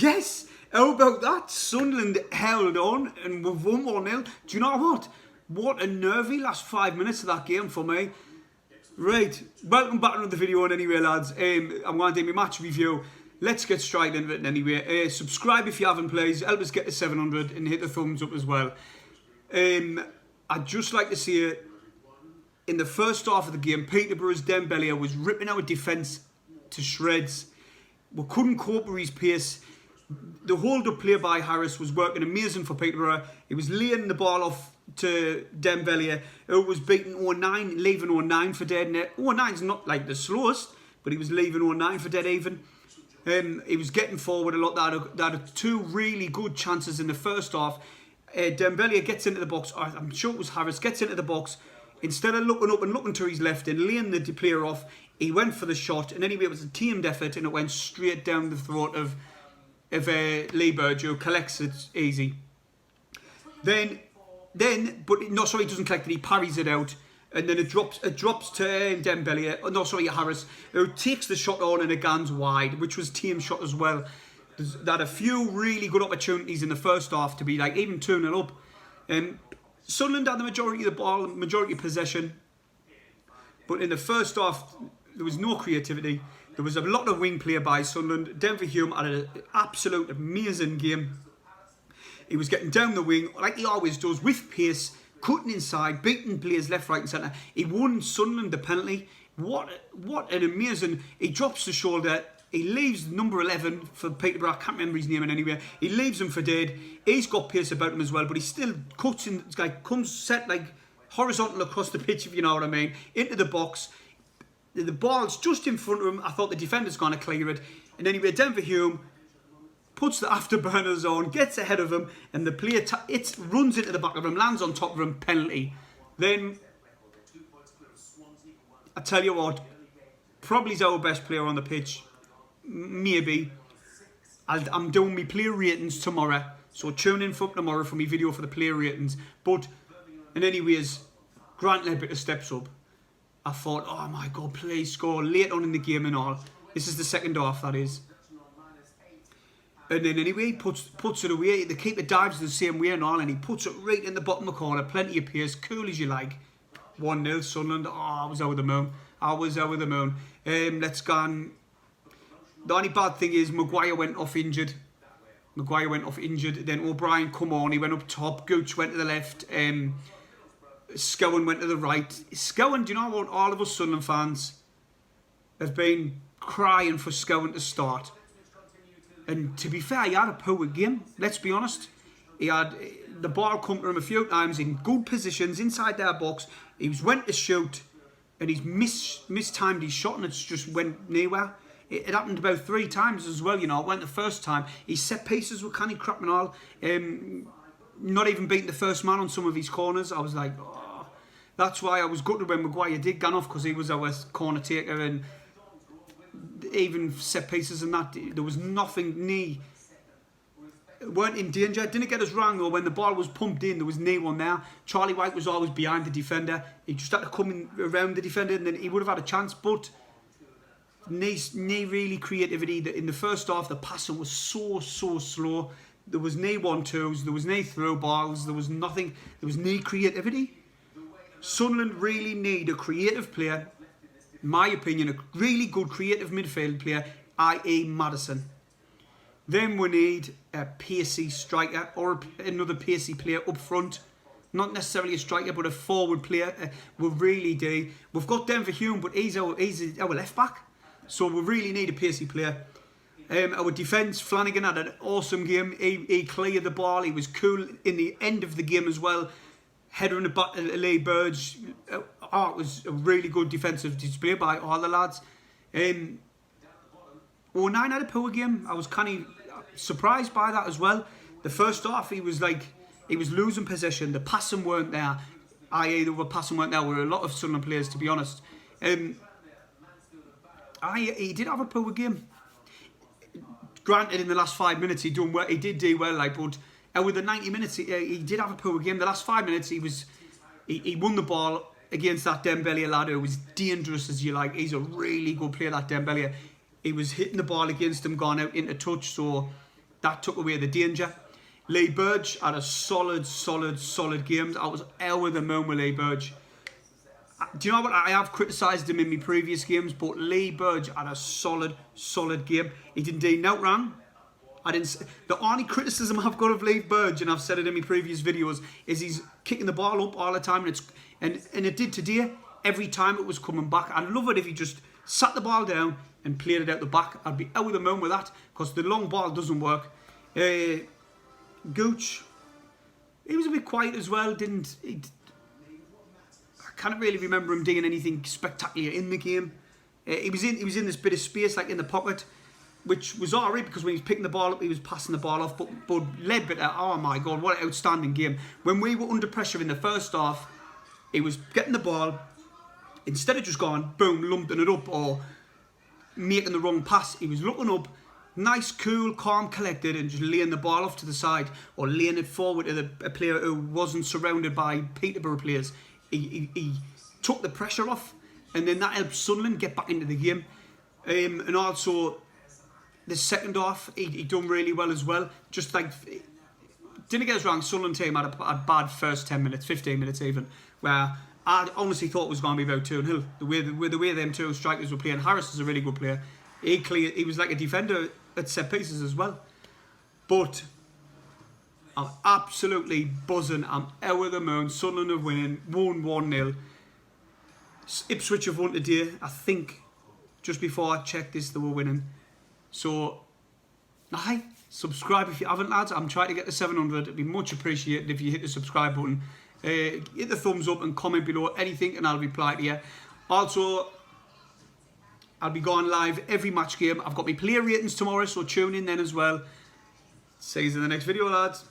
Yes, how about that? Sunderland held on and we've won 1-0. Do you know what? What a nervy last 5 minutes of that game for me. Right, welcome back to another video on anyway, lads. I'm going to do my match review. Let's get straight into it anyway. Subscribe if you haven't, please. Help us get to 700 and hit the thumbs up as well. I'd just like to see it. In the first half of the game, Peterborough's Dembele was ripping our defence to shreds. We couldn't cope with his pace. The hold-up play by Harris was working amazing for Peterborough. He was laying the ball off to Dembele, who was beating 09, leaving 09 for dead. 09's not like the slowest, but he was leaving 09 for dead even. He was getting forward a lot. They had two really good chances in the first half. Dembele gets into the box. I'm sure it was Harris. Gets into the box. Instead of looking up and looking to his left and laying the player off, he went for the shot. And anyway, it was a teamed effort and it went straight down the throat of Lee Burge, who collects it easy. He doesn't collect it. He parries it out. And then it drops to Dembele, Harris, who takes the shot on and it goes wide, which was team shot as well. They had a few really good opportunities in the first half to be like even 2-0 up. Sunderland had the majority of the ball, majority of possession. But in the first half, there was no creativity. There was a lot of wing play by Sunderland. Hume had an absolute amazing game. He was getting down the wing, like he always does, with pace, cutting inside, beating players left, right and centre. He won Sunderland the penalty. What an amazing... He drops the shoulder. He leaves number 11 for Peterborough. I can't remember his name anyway. He leaves him for dead. He's got pace about him as well, but he still cuts in, like, comes set like horizontal across the pitch, if you know what I mean, into the box. The ball's just in front of him. I thought the defender's going to clear it. And anyway, Hume puts the afterburners on, gets ahead of him, and the player runs into the back of him, lands on top of him, penalty. Then, I tell you what, probably he's our best player on the pitch. Maybe. I'm doing my player ratings tomorrow, so tune in for tomorrow for my video for the player ratings. But, and anyways, Grant Leppiter steps up. I thought, oh my God, please score late on in the game and all. This is the second half, that is. And then anyway, he puts it away. The keeper dives the same way and all, and he puts it right in the bottom of the corner. Plenty of pace, cool as you like. 1-0 Sunderland. Oh, I was over the moon. Let's go on. The only bad thing is Maguire went off injured. Then O'Brien come on. He went up top. Gooch went to the left. Scowen went to the right. Scowen, do you know what? All of us Sunderland fans have been crying for Scowen to start. And to be fair, he had a poor game. Let's be honest. He had the ball come to him a few times in good positions inside their box. He went to shoot and he's mistimed his shot and it's just went nowhere. It happened about 3 times as well, you know. It went the first time. His set pieces were kind of crap and all. Not even beating the first man on some of his corners. I was like, oh. That's why I was gutted when Maguire did go off, because he was our corner taker, and even set pieces and that, there was nothing weren't in danger. Didn't get us wrong though, when the ball was pumped in, there was no one there. Charlie White was always behind the defender. He just had to come in around the defender and then he would have had a chance, but no really creativity. In the first half, the passing was so slow. There was no 1-2s, there was no throw balls, there was nothing, there was no creativity. Sunderland really need a creative player, in my opinion, a really good creative midfield player, i.e. Madison. Then we need a pacey striker or another pacey player up front. Not necessarily a striker, but a forward player. We really do. We've got Hume, but he's our left back. So we really need a pacey player. Our defence, Flanagan had an awesome game. He cleared the ball. He was cool in the end of the game as well. Header in the back of Lee Burge. It was a really good defensive display by all the lads. 09 had a poor game. I was kind of surprised by that as well. The first half, he was losing possession. The passing weren't there. There were a lot of Sunderland players, to be honest. He did have a poor game. Granted, in the last 5 minutes he did do well, but with the 90 minutes he did have a poor game. The last 5 minutes he won the ball against that Dembele lad who was dangerous as you like. He's a really good player, that Dembele. He was hitting the ball against him, gone out into touch, so that took away the danger. Lee Burge had a solid game. I was over the moon with Lee Burge. Do you know what? I have criticised him in my previous games, but Lee Burge had a solid game. He didn't do no wrong. The only criticism I've got of Lee Burge, and I've said it in my previous videos, is he's kicking the ball up all the time, and it did today. Every time it was coming back. I'd love it if he just sat the ball down and played it out the back. I'd be out of the moon with that, because the long ball doesn't work. Gooch, he was a bit quiet as well. I can't really remember him doing anything spectacular in the game. He was in this bit of space, like in the pocket, which was alright, because when he was picking the ball up, he was passing the ball off. But Ledbetter, oh my God, what an outstanding game. When we were under pressure in the first half, he was getting the ball, instead of just going, boom, lumping it up or making the wrong pass, he was looking up, nice, cool, calm, collected, and just laying the ball off to the side or laying it forward to a player who wasn't surrounded by Peterborough players. He took the pressure off, and then that helped Sunderland get back into the game. And also, the second half, he done really well as well. Just like, didn't get us wrong, Sunderland team had a bad first 10 minutes, 15 minutes even, where I honestly thought it was going to be about 2-0. The way them two strikers were playing. Harris is a really good player. He was like a defender at set pieces as well. But I'm absolutely buzzing. I'm out of the moon. Sunderland are winning. 1-0. Ipswich have won today. I think just before I checked this, they were winning. So, hi, subscribe if you haven't, lads. I'm trying to get to 700. It'd be much appreciated if you hit the subscribe button. Hit the thumbs up and comment below anything, and I'll reply to you. Also, I'll be going live every match game. I've got my player ratings tomorrow, so tune in then as well. See you in the next video, lads.